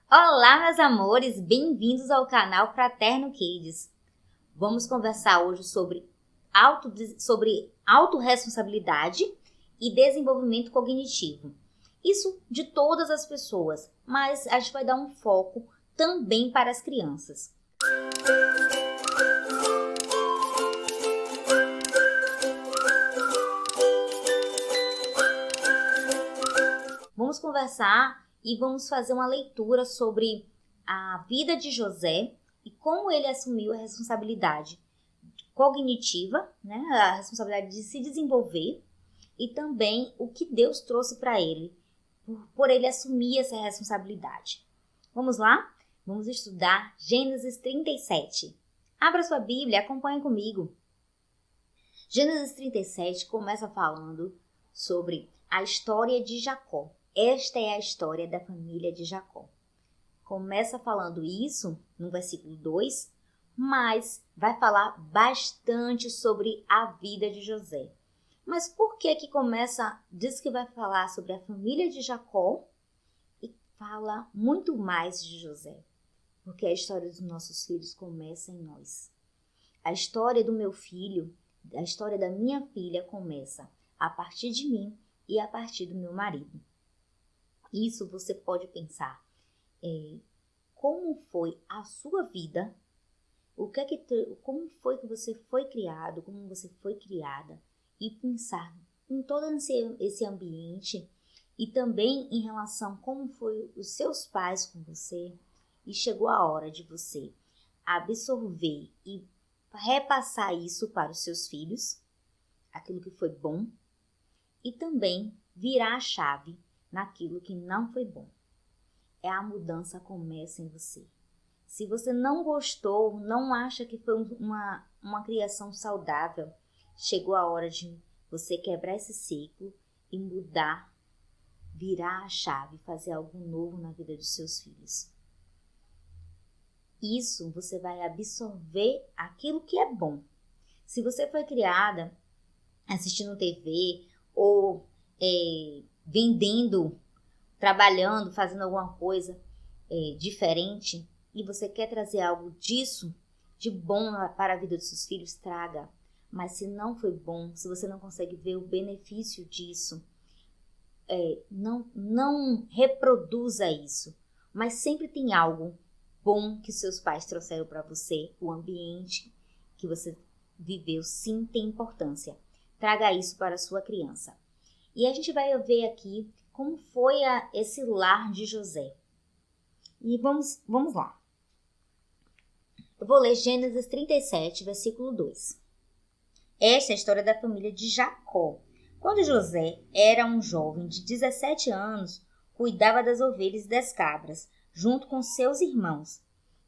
Olá, meus amores, bem-vindos ao canal Fraterno Kids. Vamos conversar hoje sobre autorresponsabilidade e desenvolvimento cognitivo. Isso de todas as pessoas, mas a gente vai dar um foco também para as crianças. Vamos conversar e vamos fazer uma leitura sobre a vida de José e como ele assumiu a responsabilidade cognitiva, a responsabilidade de se desenvolver e também o que Deus trouxe para ele, por ele assumir essa responsabilidade. Vamos lá? Vamos estudar Gênesis 37. Abra sua Bíblia e acompanhe comigo. Gênesis 37 começa falando sobre a história de Jacó. Esta é a história da família de Jacó. Começa falando isso no versículo 2, mas vai falar bastante sobre a vida de José. Mas por que diz que vai falar sobre a família de Jacó e fala muito mais de José? Porque a história dos nossos filhos começa em nós. A história do meu filho, a história da minha filha começa a partir de mim e a partir do meu marido. Isso você pode pensar, como foi a sua vida, como foi que você foi criado, como você foi criada, e pensar em todo esse ambiente e também em relação a como foi os seus pais com você, e chegou a hora de você absorver e repassar isso para os seus filhos, aquilo que foi bom, e também virar a chave naquilo que não foi bom. A mudança começa em você. Se você não gostou, não acha que foi uma criação saudável, chegou a hora de você quebrar esse ciclo e mudar, virar a chave, fazer algo novo na vida dos seus filhos. Isso você vai absorver aquilo que é bom. Se você foi criada assistindo TV ou vendendo, trabalhando, fazendo alguma coisa diferente e você quer trazer algo disso de bom para a vida dos seus filhos, traga. Mas se não foi bom, se você não consegue ver o benefício disso, não reproduza isso. Mas sempre tem algo bom que seus pais trouxeram para você, o ambiente que você viveu, sim, tem importância. Traga isso para a sua criança. E a gente vai ver aqui como foi esse lar de José. E vamos lá. Eu vou ler Gênesis 37, versículo 2. Esta é a história da família de Jacó. Quando José era um jovem de 17 anos, cuidava das ovelhas e das cabras, junto com seus irmãos,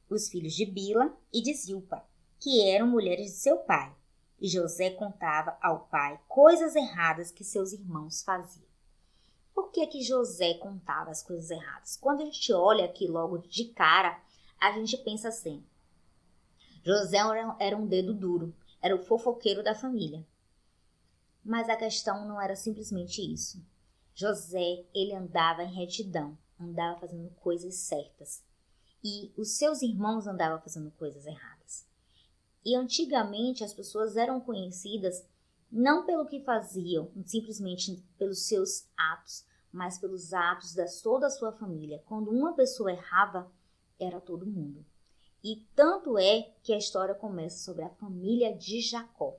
os filhos de Bila e de Zilpa, que eram mulheres de seu pai. E José contava ao pai coisas erradas que seus irmãos faziam. Por que José contava as coisas erradas? Quando a gente olha aqui logo de cara, a gente pensa assim: José era um dedo duro, era o fofoqueiro da família. Mas a questão não era simplesmente isso. José, ele andava em retidão, andava fazendo coisas certas. E os seus irmãos andavam fazendo coisas erradas. E antigamente as pessoas eram conhecidas não pelo que faziam, simplesmente pelos seus atos, mas pelos atos de toda a sua família. Quando uma pessoa errava, era todo mundo. E tanto é que a história começa sobre a família de Jacó.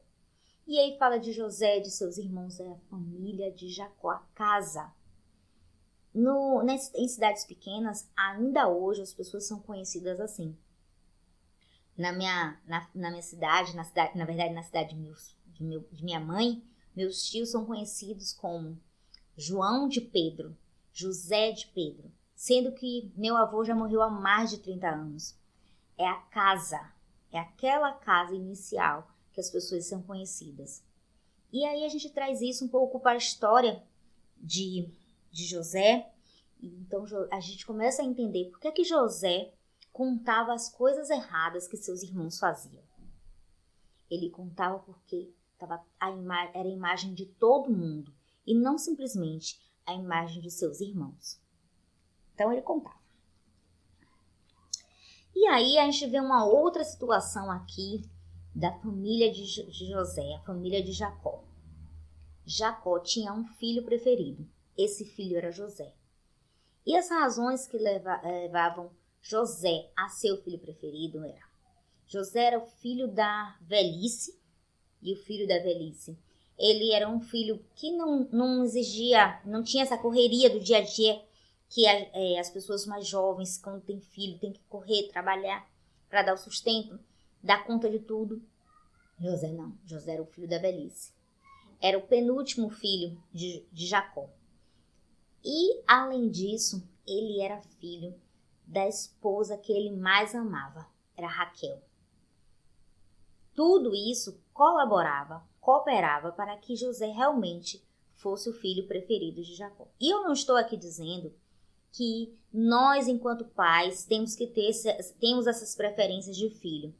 E aí fala de José, de seus irmãos, é a família de Jacó, a casa. Em cidades pequenas, ainda hoje as pessoas são conhecidas assim. Na minha cidade, na verdade na cidade de minha mãe, meus tios são conhecidos como João de Pedro, José de Pedro, sendo que meu avô já morreu há mais de 30 anos. É a casa, é aquela casa inicial que as pessoas são conhecidas. E aí a gente traz isso um pouco para a história de José. Então a gente começa a entender por que José contava as coisas erradas que seus irmãos faziam. Ele contava porque era a imagem de todo mundo e não simplesmente a imagem de seus irmãos. Então ele contava. E aí a gente vê uma outra situação aqui da família de José, a família de Jacó. Jacó tinha um filho preferido. Esse filho era José. E as razões que levavam José a ser o filho preferido era: José era o filho da velhice, e o filho da velhice, ele era um filho que não exigia, não tinha essa correria do dia a dia que as pessoas mais jovens, quando tem filho, tem que correr, trabalhar para dar o sustento, dar conta de tudo. José não, José era o filho da velhice. Era o penúltimo filho de Jacó. E, além disso, ele era filho da esposa que ele mais amava, era Raquel. Tudo isso cooperava para que José realmente fosse o filho preferido de Jacó. E eu não estou aqui dizendo que nós, enquanto pais, temos essas preferências de filho.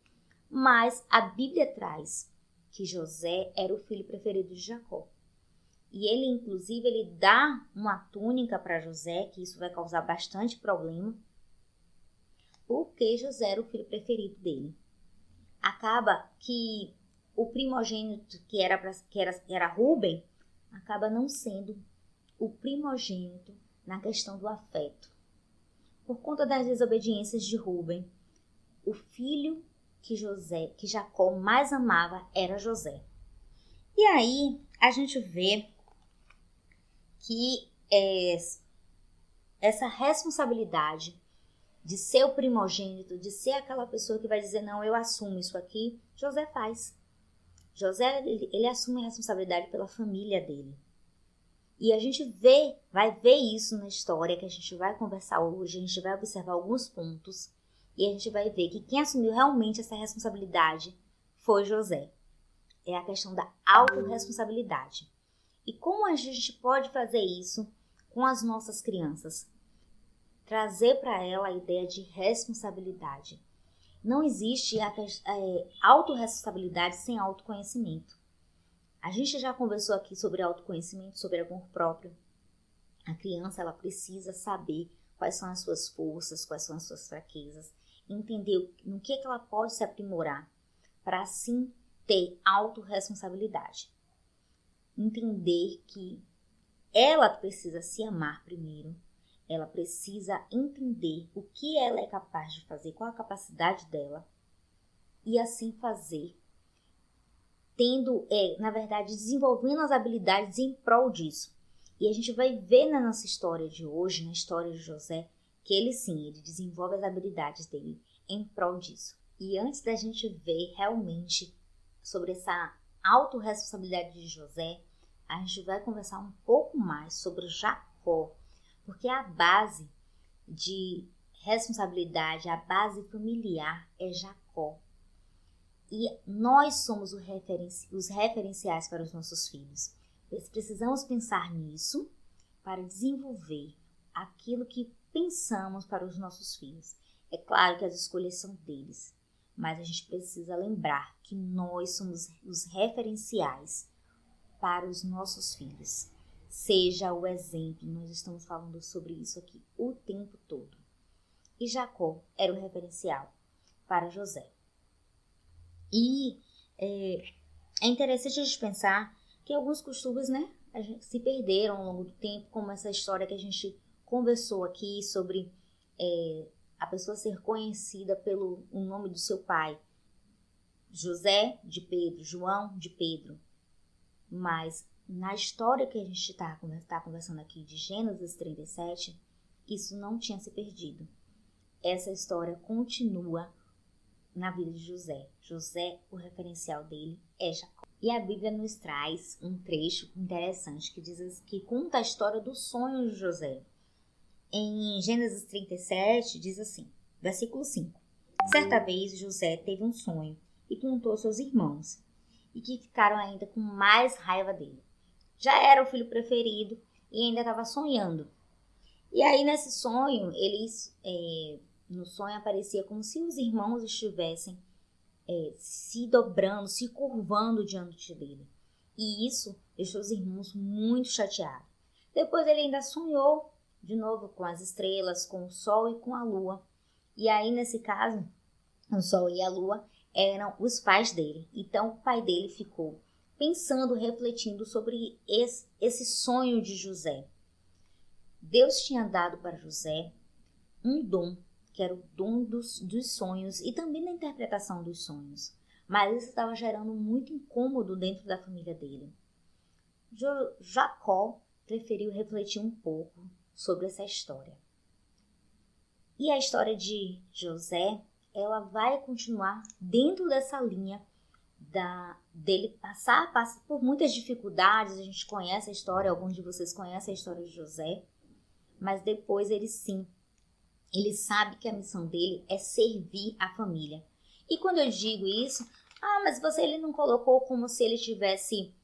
Mas a Bíblia traz que José era o filho preferido de Jacó. E ele, inclusive, ele dá uma túnica para José, que isso vai causar bastante problema, porque José era o filho preferido dele. Acaba que o primogênito, que era Rúben, acaba não sendo o primogênito na questão do afeto. Por conta das desobediências de Rúben, o filho que Jacó mais amava era José. E aí a gente vê que essa responsabilidade de ser o primogênito, de ser aquela pessoa que vai dizer, não, eu assumo isso aqui, José faz. José, ele assume a responsabilidade pela família dele. E a gente vai ver isso na história que a gente vai conversar hoje, a gente vai observar alguns pontos e a gente vai ver que quem assumiu realmente essa responsabilidade foi José. É a questão da autorresponsabilidade. E como a gente pode fazer isso com as nossas crianças? Trazer para ela a ideia de responsabilidade. Não existe autorresponsabilidade sem autoconhecimento. A gente já conversou aqui sobre autoconhecimento, sobre amor próprio. A criança, ela precisa saber quais são as suas forças, quais são as suas fraquezas, entender no que ela pode se aprimorar, para assim ter autorresponsabilidade. Entender que ela precisa se amar primeiro, ela precisa entender o que ela é capaz de fazer, qual a capacidade dela, e assim fazer, na verdade, desenvolvendo as habilidades em prol disso. E a gente vai ver na nossa história de hoje, na história de José, que ele desenvolve as habilidades dele em prol disso. E antes da gente ver realmente sobre essa autorresponsabilidade de José, a gente vai conversar um pouco mais sobre Jacó, porque a base de responsabilidade, a base familiar é Jacó. E nós somos os referenciais para os nossos filhos. Precisamos pensar nisso para desenvolver aquilo que pensamos para os nossos filhos. É claro que as escolhas são deles, mas a gente precisa lembrar que nós somos os referenciais para os nossos filhos. Seja o exemplo, nós estamos falando sobre isso aqui o tempo todo. E Jacó era o referencial para José. E é interessante a gente pensar que alguns costumes, se perderam ao longo do tempo, como essa história que a gente conversou aqui sobre a pessoa ser conhecida pelo nome do seu pai. José de Pedro, João de Pedro. Mas na história que a gente está conversando aqui de Gênesis 37, isso não tinha se perdido. Essa história continua na vida de José. José, o referencial dele é Jacó. E a Bíblia nos traz um trecho interessante que conta a história do sonho de José. Em Gênesis 37 diz assim, versículo 5. Certa vez José teve um sonho e contou aos seus irmãos, e que ficaram ainda com mais raiva dele. Já era o filho preferido e ainda estava sonhando. E aí nesse sonho, no sonho aparecia como se os irmãos estivessem se dobrando, se curvando diante dele. E isso deixou os irmãos muito chateados. Depois ele ainda sonhou de novo com as estrelas, com o sol e com a lua. E aí, nesse caso, o Sol e a Lua eram os pais dele. Então, o pai dele ficou pensando, refletindo sobre esse sonho de José. Deus tinha dado para José um dom, que era o dom dos sonhos e também da interpretação dos sonhos. Mas isso estava gerando muito incômodo dentro da família dele. Jacó preferiu refletir um pouco sobre essa história. E a história de José, ela vai continuar dentro dessa linha dele passa por muitas dificuldades. A gente conhece a história, alguns de vocês conhecem a história de José, mas depois ele sabe que a missão dele é servir a família. E quando eu digo isso, mas ele não colocou como se ele estivesse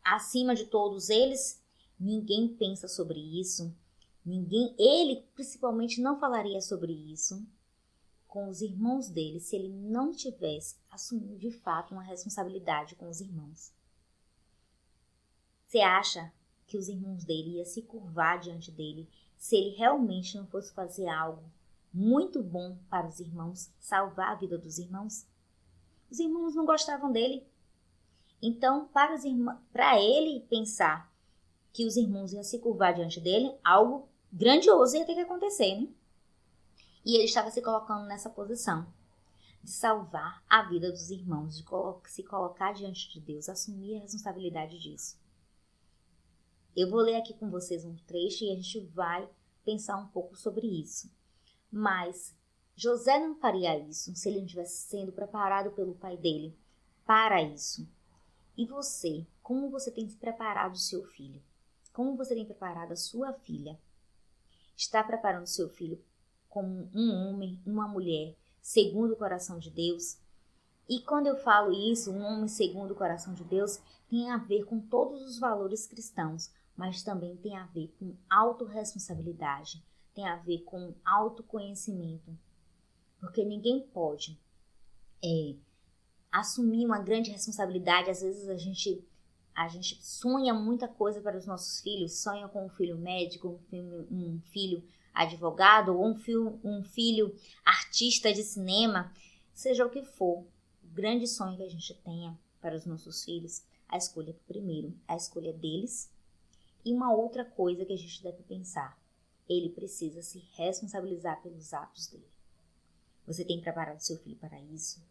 acima de todos eles? Ninguém pensa sobre isso. Ele principalmente não falaria sobre isso com os irmãos dele se ele não tivesse assumido de fato uma responsabilidade com os irmãos. Você acha que os irmãos dele iam se curvar diante dele se ele realmente não fosse fazer algo muito bom para os irmãos, salvar a vida dos irmãos? Os irmãos não gostavam dele. Então, para ele pensar que os irmãos iam se curvar diante dele, algo grandioso ia ter que acontecer, né? E ele estava se colocando nessa posição de salvar a vida dos irmãos, de se colocar diante de Deus, assumir a responsabilidade disso. Eu vou ler aqui com vocês um trecho e a gente vai pensar um pouco sobre isso. Mas José não faria isso se ele não estivesse sendo preparado pelo pai dele para isso. E você, como você tem preparado o seu filho? Como você tem preparado a sua filha? Está preparando o seu filho como um homem, uma mulher, segundo o coração de Deus? E quando eu falo isso, um homem segundo o coração de Deus, tem a ver com todos os valores cristãos, mas também tem a ver com autorresponsabilidade, tem a ver com autoconhecimento. Porque ninguém pode assumir uma grande responsabilidade. Às vezes a gente sonha muita coisa para os nossos filhos, sonha com um filho médico, um filho advogado, ou um filho artista de cinema, seja o que for. O grande sonho que a gente tenha para os nossos filhos, a escolha primeiro, a escolha deles. E uma outra coisa que a gente deve pensar, ele precisa se responsabilizar pelos atos dele. Você tem preparado seu filho para isso?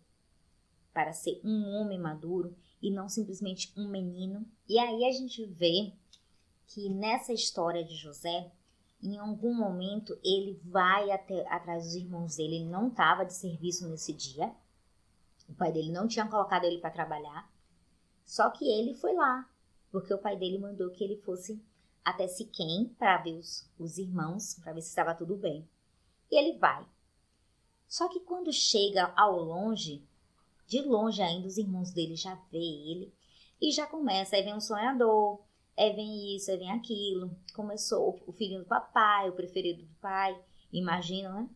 Para ser um homem maduro e não simplesmente um menino? E aí a gente vê que nessa história de José, em algum momento ele vai atrás dos irmãos dele. Ele não estava de serviço nesse dia. O pai dele não tinha colocado ele para trabalhar. Só que ele foi lá, porque o pai dele mandou que ele fosse até Siquém para ver os irmãos, para ver se estava tudo bem. E ele vai. Só que quando chega ao longe, de longe ainda, os irmãos dele já vê ele e já começa. Aí vem um sonhador, aí vem isso, aí vem aquilo. Começou o filhinho do papai, o preferido do pai, imagina, né?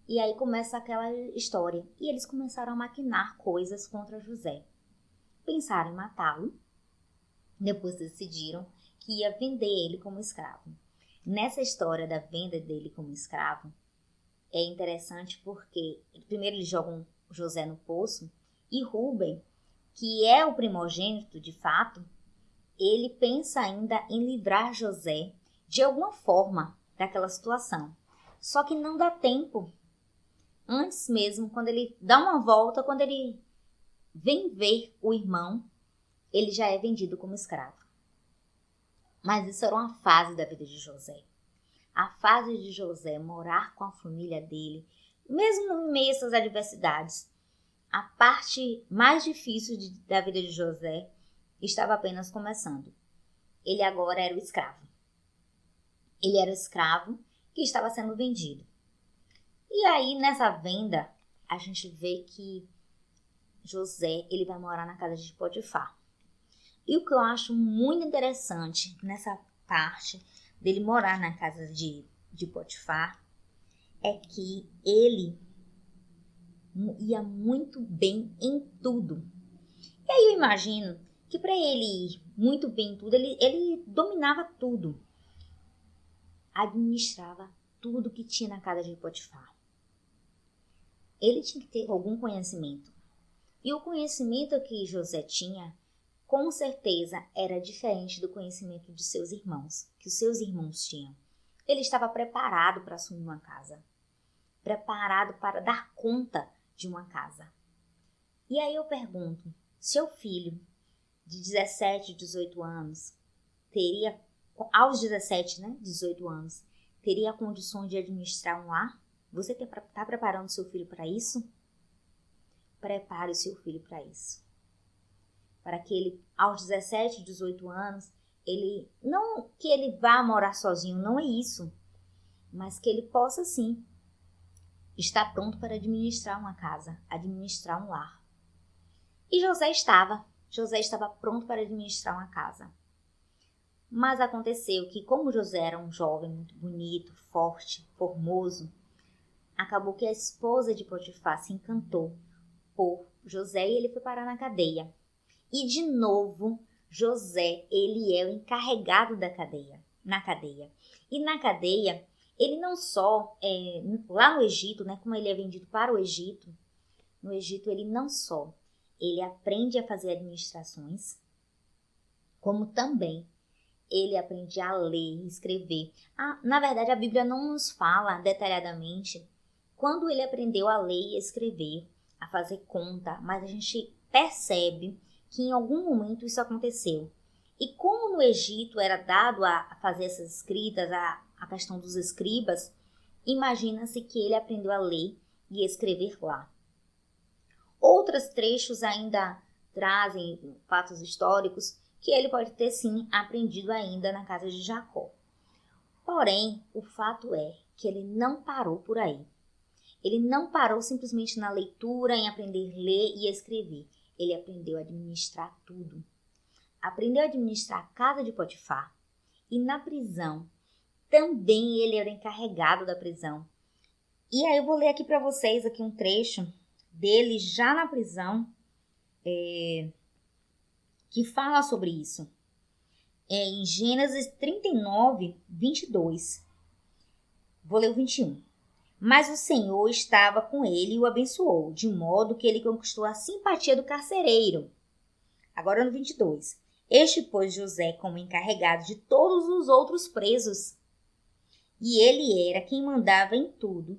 E aí começa aquela história. E eles começaram a maquinar coisas contra José. Pensaram em matá-lo. Depois decidiram que ia vender ele como escravo. Nessa história da venda dele como escravo, é interessante porque primeiro eles jogam José no poço e Rúben, que é o primogênito de fato, ele pensa ainda em livrar José de alguma forma daquela situação. Só que não dá tempo. Antes mesmo, quando ele dá uma volta, quando ele vem ver o irmão, ele já é vendido como escravo. Mas isso era uma fase da vida de José. A fase de José morar com a família dele, mesmo no meio dessas adversidades, a parte mais difícil da vida de José estava apenas começando. Ele agora era o escravo. Ele era o escravo que estava sendo vendido. E aí, nessa venda, a gente vê que José ele vai morar na casa de Potifar. E o que eu acho muito interessante nessa parte dele morar na casa de Potifar é que ele ia muito bem em tudo. E aí eu imagino que para ele ir muito bem em tudo, ele dominava tudo. Administrava tudo que tinha na casa de Potifar. ele tinha que ter algum conhecimento. E o conhecimento que José tinha, com certeza, era diferente do conhecimento de seus irmãos, que os seus irmãos tinham. Ele estava preparado para assumir uma casa, preparado para dar conta de uma casa. E aí eu pergunto, seu filho de 17, 18 anos, teria, aos 17, 18 anos, teria condições de administrar um lar? Você está preparando seu filho para isso? Prepare o seu filho para isso. Para que ele, aos 17, 18 anos, não que ele vá morar sozinho, não é isso. Mas que ele possa, sim, estar pronto para administrar uma casa, administrar um lar. E José estava pronto para administrar uma casa. Mas aconteceu que, como José era um jovem muito bonito, forte, formoso, acabou que a esposa de Potifar se encantou por José e ele foi parar na cadeia. E de novo, José, ele é o encarregado na cadeia. E na cadeia, ele não só, lá no Egito, como ele é vendido para o Egito, no Egito ele aprende a fazer administrações, como também ele aprende a ler e escrever. Na verdade, a Bíblia não nos fala detalhadamente quando ele aprendeu a ler e escrever, a fazer conta, mas a gente percebe que em algum momento isso aconteceu. E como no Egito era dado a fazer essas escritas, a questão dos escribas, imagina-se que ele aprendeu a ler e escrever lá. Outros trechos ainda trazem fatos históricos que ele pode ter sim aprendido ainda na casa de Jacó. Porém, o fato é que ele não parou por aí. Ele não parou simplesmente na leitura, em aprender a ler e escrever. Ele aprendeu a administrar tudo. Aprendeu a administrar a casa de Potifar. E na prisão, também ele era encarregado da prisão. E aí eu vou ler aqui para vocês aqui um trecho dele já na prisão, que fala sobre isso. Em Gênesis 39, 22. Vou ler o 21. Mas o Senhor estava com ele e o abençoou, de modo que ele conquistou a simpatia do carcereiro. Agora no 22. Este pôs José como encarregado de todos os outros presos. E ele era quem mandava em tudo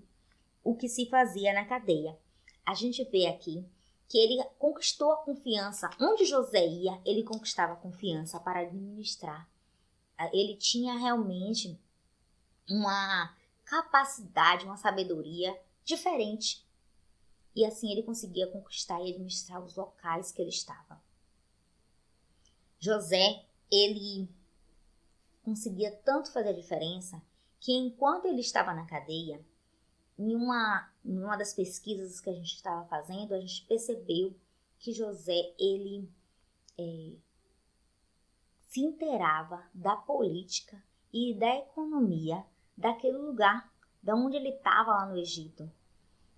o que se fazia na cadeia. A gente vê aqui que ele conquistou a confiança. Onde José ia, ele conquistava a confiança para administrar. Ele tinha realmente uma capacidade, uma sabedoria diferente. E assim ele conseguia conquistar e administrar os locais que ele estava. José, ele conseguia tanto fazer a diferença que enquanto ele estava na cadeia, em uma das pesquisas que a gente estava fazendo, a gente percebeu que José, ele se inteirava da política e da economia daquele lugar, da onde ele estava lá no Egito.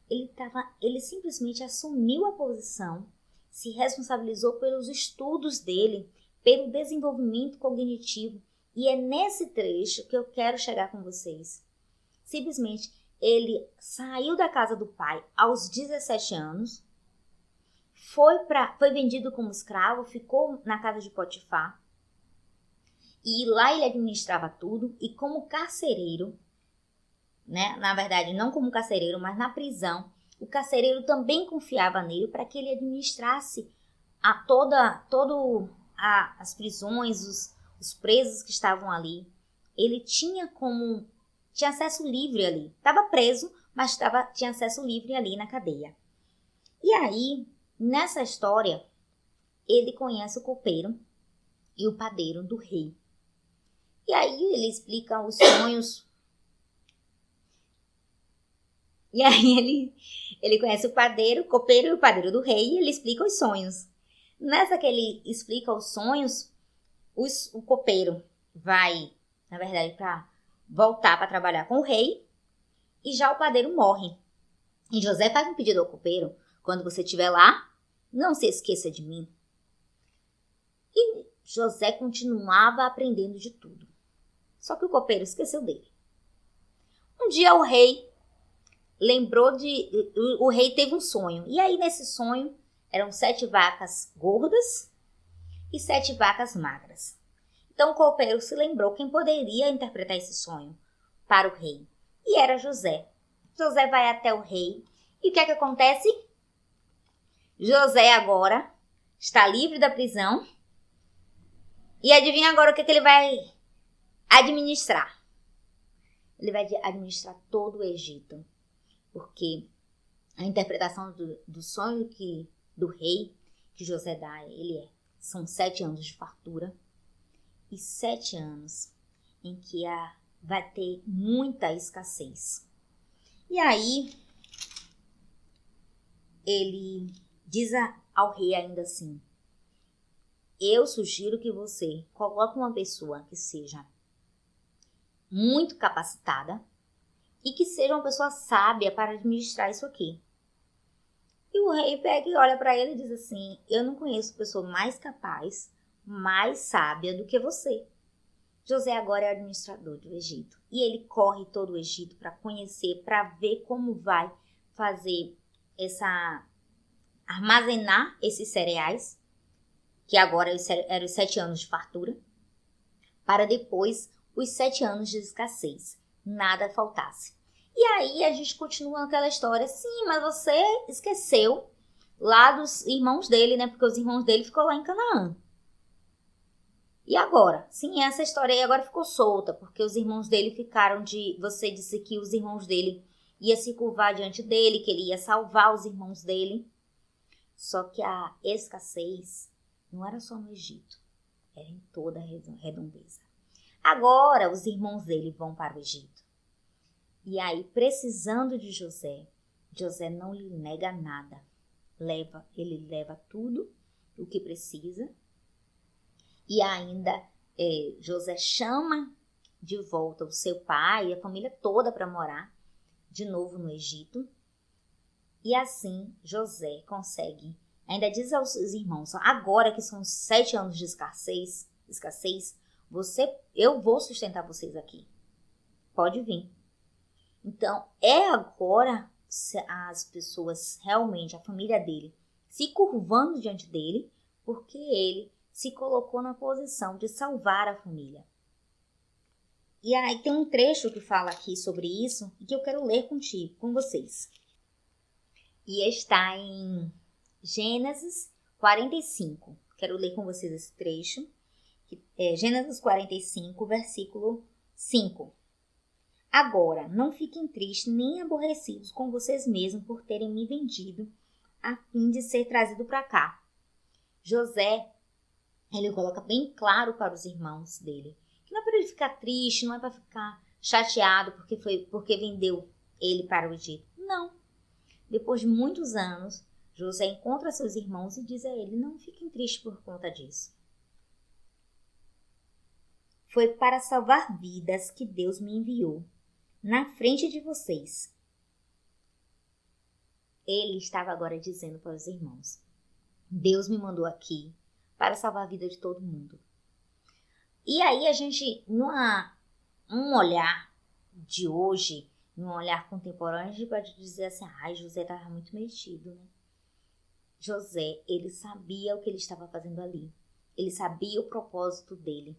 Ele simplesmente assumiu a posição, se responsabilizou pelos estudos dele, pelo desenvolvimento cognitivo. E é nesse trecho que eu quero chegar com vocês. Simplesmente, ele saiu da casa do pai aos 17 anos, foi vendido como escravo, ficou na casa de Potifar. E lá ele administrava tudo. E como carcereiro, na verdade, não como carcereiro, mas na prisão, o carcereiro também confiava nele para que ele administrasse as prisões, os presos que estavam ali. Ele tinha acesso livre ali. Estava preso, mas tinha acesso livre ali na cadeia. E aí, nessa história, ele conhece o copeiro e o padeiro do rei. E aí ele explica os sonhos. E aí ele conhece o copeiro e o padeiro do rei, e ele explica os sonhos. Nessa que ele explica os sonhos, o copeiro vai, na verdade, para voltar para trabalhar com o rei, e já o padeiro morre. E José faz um pedido ao copeiro: quando você estiver lá, não se esqueça de mim. E José continuava aprendendo de tudo. Só que o copeiro esqueceu dele. Um dia o rei lembrou o rei teve um sonho. E aí nesse sonho eram 7 vacas gordas e 7 vacas magras. Então o copeiro se lembrou quem poderia interpretar esse sonho para o rei. E era José. José vai até o rei. E o que é que acontece? José agora está livre da prisão. E adivinha agora o que ele vai administrar? Ele vai administrar todo o Egito. Porque a interpretação do sonho do rei que José dá, são 7 anos de fartura e 7 anos em que vai ter muita escassez. E aí, ele diz ao rei ainda assim: eu sugiro que você coloque uma pessoa que seja muito capacitada e que seja uma pessoa sábia para administrar isso aqui. E o rei pega e olha para ele e diz assim: eu não conheço pessoa mais capaz, mais sábia do que você. José agora é administrador do Egito. E ele corre todo o Egito para conhecer, para ver como vai fazer armazenar esses cereais, que agora eram os 7 anos de fartura, para depois os 7 anos de escassez. Nada faltasse. E aí a gente continua aquela história. Sim, mas você esqueceu lá dos irmãos dele, né? Porque os irmãos dele ficou lá em Canaã. E agora? Sim, essa história aí agora ficou solta, porque os irmãos dele ficaram você disse que os irmãos dele iam se curvar diante dele, que ele ia salvar os irmãos dele. Só que a escassez não era só no Egito, era em toda a redondeza. Agora os irmãos dele vão para o Egito. E aí, precisando de José, José não lhe nega nada. Ele leva tudo o que precisa. E ainda José chama de volta o seu pai e a família toda para morar de novo no Egito. E assim José consegue, ainda diz aos seus irmãos: agora que são 7 anos de escassez, eu vou sustentar vocês aqui. Pode vir. Então, agora as pessoas realmente, a família dele, se curvando diante dele, porque ele se colocou na posição de salvar a família. E aí tem um trecho que fala aqui sobre isso e que eu quero ler com vocês. E está em Gênesis 45. Quero ler com vocês esse trecho. Gênesis 45, versículo 5. Agora, não fiquem tristes nem aborrecidos com vocês mesmos por terem me vendido a fim de ser trazido para cá. José, ele coloca bem claro para os irmãos dele que não é para ele ficar triste, não é para ficar chateado porque vendeu ele para o Egito. Não. Depois de muitos anos, José encontra seus irmãos e diz a ele: não fiquem tristes por conta disso. Foi para salvar vidas que Deus me enviou na frente de vocês. Ele estava agora dizendo para os irmãos: Deus me mandou aqui para salvar a vida de todo mundo. E aí a gente, num olhar de hoje, num olhar contemporâneo, a gente pode dizer assim: José estava muito metido, né? José, ele sabia o que ele estava fazendo ali. Ele sabia o propósito dele.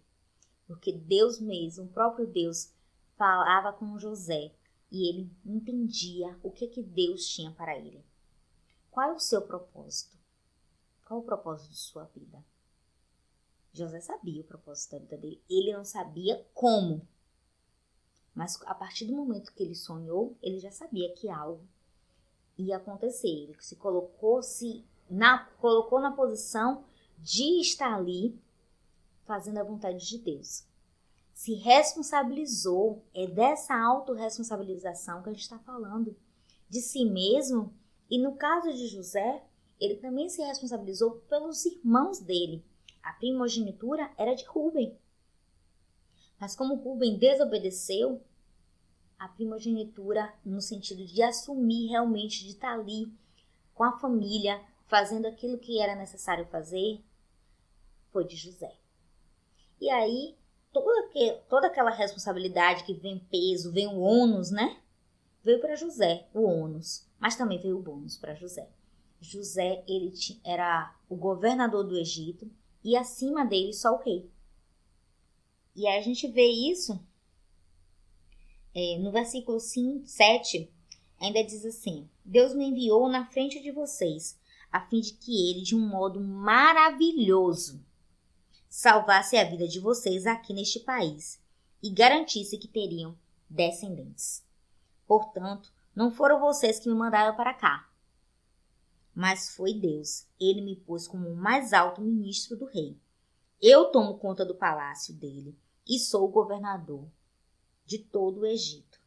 Porque Deus mesmo, o próprio Deus, falava com José e ele entendia o que Deus tinha para ele. Qual é o seu propósito? Qual é o propósito de sua vida? José sabia o propósito da vida dele. Ele não sabia como. Mas a partir do momento que ele sonhou, ele já sabia que algo ia acontecer. Ele se colocou na posição de estar ali fazendo a vontade de Deus. Se responsabilizou, é dessa autorresponsabilização que a gente está falando, de si mesmo. E no caso de José, ele também se responsabilizou pelos irmãos dele. A primogenitura era de Rúben. Mas como Rúben desobedeceu, a primogenitura, no sentido de assumir realmente, de estar ali com a família, fazendo aquilo que era necessário fazer, foi de José. E aí, toda aquela responsabilidade que vem peso, vem o ônus, né? Veio para José o ônus, mas também veio o bônus para José. José, ele era o governador do Egito e acima dele só o rei. E aí a gente vê isso no versículo 7, ainda diz assim: Deus me enviou na frente de vocês, a fim de que ele, de um modo maravilhoso, salvasse a vida de vocês aqui neste país e garantisse que teriam descendentes. Portanto, não foram vocês que me mandaram para cá, mas foi Deus. Ele me pôs como o mais alto ministro do rei. Eu tomo conta do palácio dele e sou o governador de todo o Egito.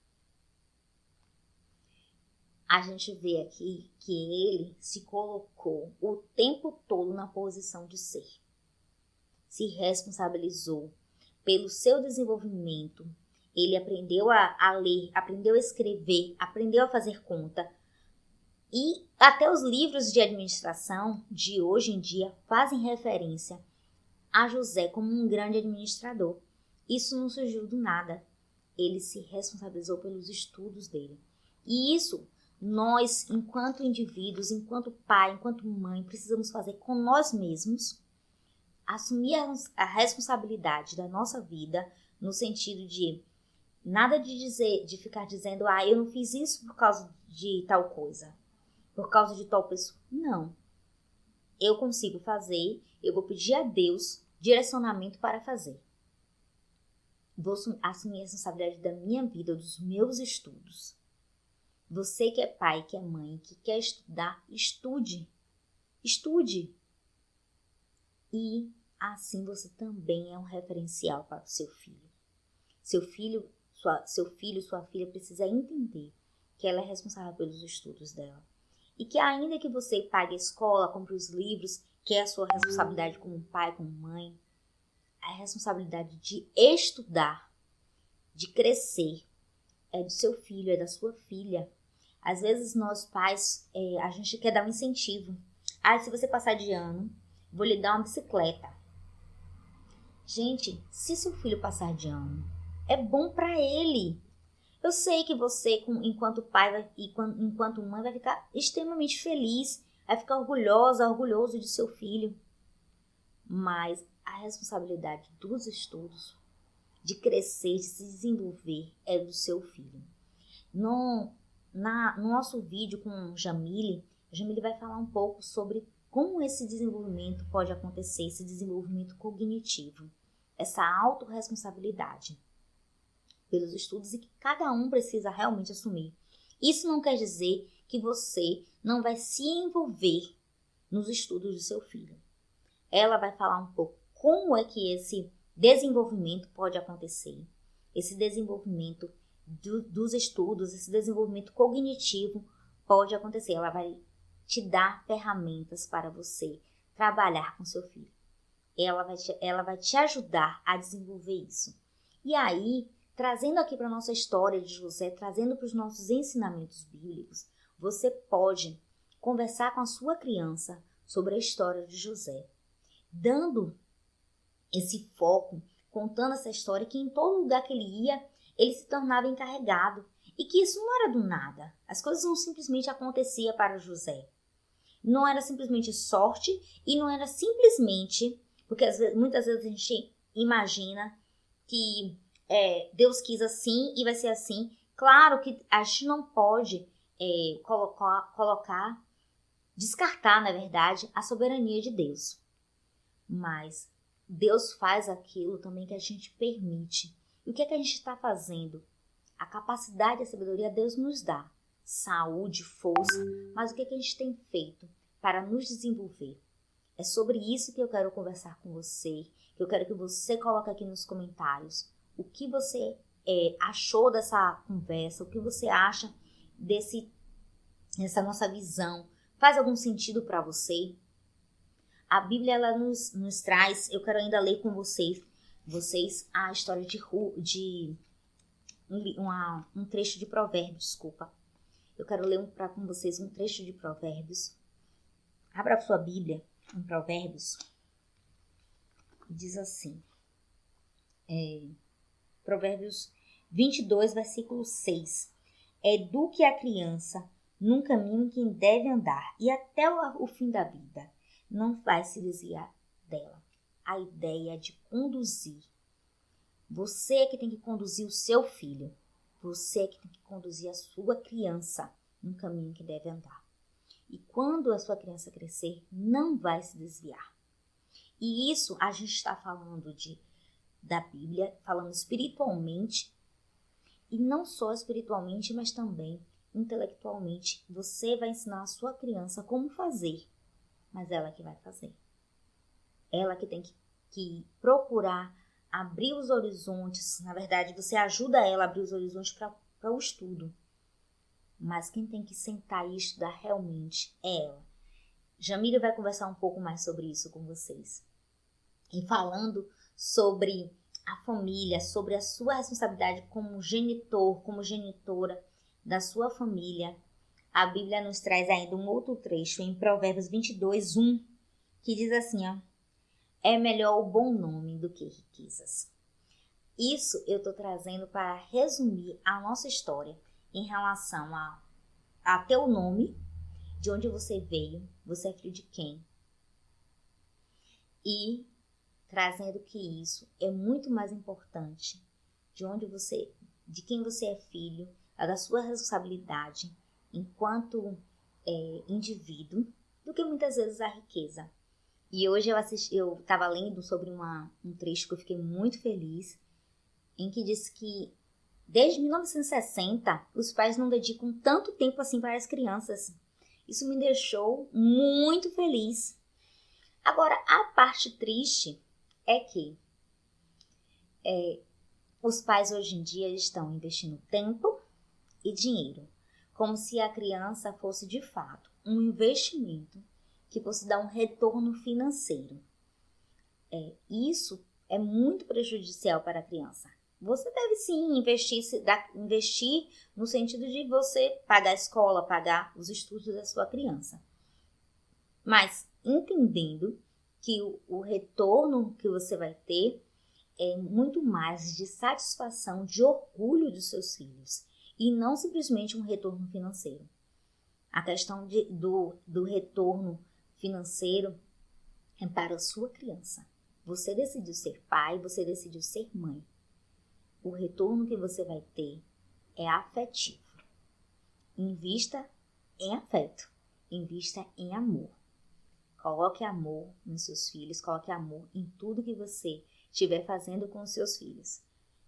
A gente vê aqui que ele se colocou o tempo todo na posição de ser. Se responsabilizou pelo seu desenvolvimento. Ele aprendeu a ler, aprendeu a escrever, aprendeu a fazer conta. E até os livros de administração de hoje em dia fazem referência a José como um grande administrador. Isso não surgiu do nada. Ele se responsabilizou pelos estudos dele. E isso nós, enquanto indivíduos, enquanto pai, enquanto mãe, precisamos fazer com nós mesmos, assumir a responsabilidade da nossa vida, no sentido de nada de ficar dizendo, eu não fiz isso por causa de tal coisa, por causa de tal pessoa. Não. Eu consigo fazer, eu vou pedir a Deus direcionamento para fazer. Vou assumir a responsabilidade da minha vida, dos meus estudos. Você que é pai, que é mãe, que quer estudar, estude. Estude. E assim você também é um referencial para o seu filho. Seu filho, sua filha precisa entender que ela é responsável pelos estudos dela. E que ainda que você pague a escola, compre os livros, que é a sua responsabilidade como pai, como mãe, a responsabilidade de estudar, de crescer, é do seu filho, é da sua filha. Às vezes nós pais, a gente quer dar um incentivo. Se você passar de ano, vou lhe dar uma bicicleta. Gente, se seu filho passar de ano, é bom para ele. Eu sei que você, enquanto pai e enquanto mãe, vai ficar extremamente feliz, vai ficar orgulhoso de seu filho. Mas a responsabilidade dos estudos, de crescer, de se desenvolver, é do seu filho. No nosso vídeo com Jamile vai falar um pouco sobre como esse desenvolvimento pode acontecer, esse desenvolvimento cognitivo, essa autorresponsabilidade pelos estudos e que cada um precisa realmente assumir. Isso não quer dizer que você não vai se envolver nos estudos do seu filho. Ela vai falar um pouco como é que esse desenvolvimento pode acontecer, esse desenvolvimento dos estudos, esse desenvolvimento cognitivo pode acontecer. Ela vai te dar ferramentas para você trabalhar com seu filho. Ela vai te ajudar a desenvolver isso. E aí, trazendo aqui para a nossa história de José, trazendo para os nossos ensinamentos bíblicos, você pode conversar com a sua criança sobre a história de José, dando esse foco, contando essa história, que em todo lugar que ele ia, ele se tornava encarregado. E que isso não era do nada. As coisas não simplesmente aconteciam para José. Não era simplesmente sorte e não era simplesmente... Porque muitas vezes a gente imagina que Deus quis assim e vai ser assim. Claro que a gente não pode descartar, na verdade, a soberania de Deus. Mas Deus faz aquilo também que a gente permite. E o que é que a gente está fazendo? A capacidade e a sabedoria Deus nos dá. Saúde, força. Mas o que é que a gente tem feito para nos desenvolver? É sobre isso que eu quero conversar com você. Que eu quero que você coloque aqui nos comentários. O que você achou dessa conversa? O que você acha dessa nossa visão? Faz algum sentido para você? A Bíblia ela nos traz... Eu quero ainda ler com vocês a história um trecho de Provérbios, desculpa. Eu quero ler com vocês um trecho de Provérbios. Abra a sua Bíblia em Provérbios. Diz assim. Provérbios 22, versículo 6. eduque a criança num caminho que deve andar e até o fim da vida não vai se desviar dela. A ideia é de conduzir. Você é que tem que conduzir o seu filho. Você é que tem que conduzir a sua criança num caminho que deve andar. E quando a sua criança crescer, não vai se desviar. E isso a gente está falando da Bíblia, falando espiritualmente, e não só espiritualmente, mas também intelectualmente. Você vai ensinar a sua criança como fazer, mas ela que vai fazer. Ela que tem que procurar abrir os horizontes. Na verdade, você ajuda ela a abrir os horizontes para o estudo. Mas quem tem que sentar e estudar realmente é ela. Jamília vai conversar um pouco mais sobre isso com vocês. E falando sobre a família, sobre a sua responsabilidade como genitor, como genitora da sua família, a Bíblia nos traz ainda um outro trecho em Provérbios 22:1, que diz assim, ó: é melhor o bom nome do que riquezas. Isso eu estou trazendo para resumir a nossa história em relação a teu nome, de onde você veio, você é filho de quem. E trazendo que isso é muito mais importante de quem você é filho, da sua responsabilidade enquanto indivíduo, do que muitas vezes a riqueza. E hoje eu estava lendo sobre um trecho que eu fiquei muito feliz, em que diz que desde 1960 os pais não dedicam tanto tempo assim para as crianças. Isso me deixou muito feliz. Agora, a parte triste é que os pais hoje em dia estão investindo tempo e dinheiro, como se a criança fosse de fato um investimento que fosse dar um retorno financeiro. Isso é muito prejudicial para a criança. Você deve sim investir no sentido de você pagar a escola, pagar os estudos da sua criança. Mas entendendo que o retorno que você vai ter é muito mais de satisfação, de orgulho dos seus filhos, e não simplesmente um retorno financeiro. A questão do retorno financeiro é para a sua criança. Você decidiu ser pai, você decidiu ser mãe. O retorno que você vai ter é afetivo. Invista em afeto, invista em amor. Coloque amor nos seus filhos, coloque amor em tudo que você estiver fazendo com os seus filhos.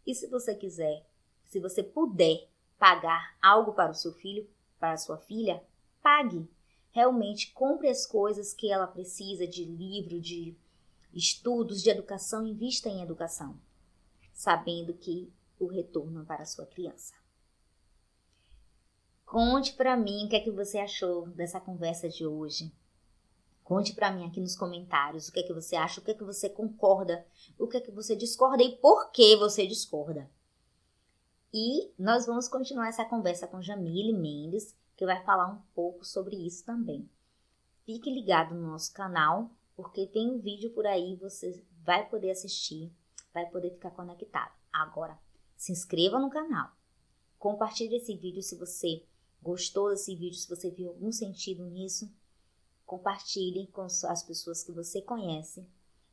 E se você quiser, se você puder pagar algo para o seu filho, para a sua filha, pague. Realmente compre as coisas que ela precisa, de livro, de estudos, de educação, invista em educação, sabendo que o retorno é para a sua criança. Conte para mim o que é que você achou dessa conversa de hoje. Conte para mim aqui nos comentários o que é que você acha, o que é que você concorda, o que é que você discorda e por que você discorda. E nós vamos continuar essa conversa com Jamília Mendes, que vai falar um pouco sobre isso também. Fique ligado no nosso canal, porque tem um vídeo por aí, você vai poder assistir, vai poder ficar conectado. Agora, se inscreva no canal, compartilhe esse vídeo se você gostou desse vídeo, se você viu algum sentido nisso, compartilhe com as pessoas que você conhece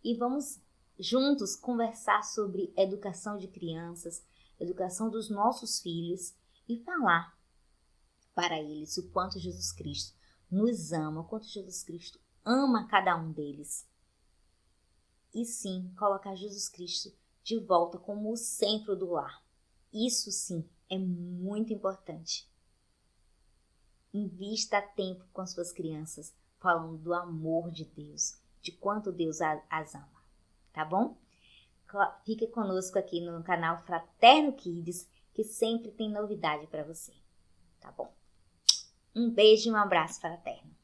e vamos juntos conversar sobre educação de crianças, educação dos nossos filhos e falar para eles o quanto Jesus Cristo nos ama, o quanto Jesus Cristo ama cada um deles. E sim, colocar Jesus Cristo de volta como o centro do lar. Isso sim é muito importante. Invista tempo com as suas crianças, falando do amor de Deus, de quanto Deus as ama, tá bom? Fique conosco aqui no canal Fraterno Kids, que sempre tem novidade para você, tá bom? Um beijo e um abraço fraterno.